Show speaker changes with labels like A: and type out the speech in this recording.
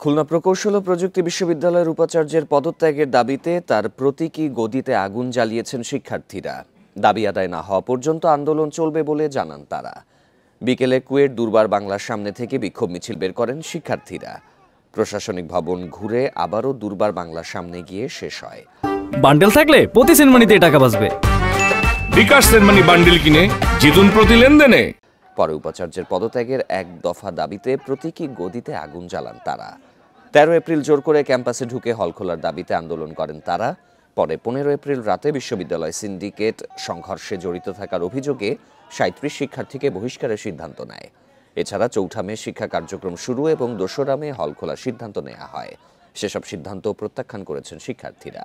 A: খুলনা প্রকৌশল ও প্রযুক্তি বিশ্ববিদ্যালয়ের উপাচার্যের পদত্যাগের দাবিতে তার প্রতীকী গদিতে আগুন জ্বালিয়েছেন শিক্ষার্থীরা। দাবি আদায় না হওয়া পর্যন্ত আন্দোলন চলবে বলে জানান তারা। বিকেলে কুয়েট দুর্বার বাংলার সামনে থেকে বিক্ষোভ মিছিল বের করেন শিক্ষার্থীরা। প্রশাসনিক ভবন ঘুরে আবারও দুর্বার বাংলার সামনে গিয়ে শেষ হয়।
B: বান্ডেল থাকলে প্রতি সেনমানিতে টাকা বাঁচবে।
C: বিকাশ সেনমানি বান্ডেল কিনে জিতুন প্রতি লেনদেনে।
A: পরে উপাচার্যের পদত্যাগের এক দফা দাবিতে প্রতীকী গদিতে আগুন জ্বালান তারা। 13 এপ্রিল জোর করে ক্যাম্পাসে ঢুকে হল খোলার দাবিতে আন্দোলন করেন তারা। পরে 15 এপ্রিল রাতে বিশ্ববিদ্যালয় সিন্ডিকেট সংঘর্ষে জড়িত থাকার অভিযোগে 37 শিক্ষার্থীকে বহিষ্কারের সিদ্ধান্ত নেয়। এছাড়া 4 মে শিক্ষা কার্যক্রম শুরু এবং 2 মে হল খোলার সিদ্ধান্ত নেওয়া হয়। সেসব সিদ্ধান্ত প্রত্যাখ্যান করেছেন শিক্ষার্থীরা।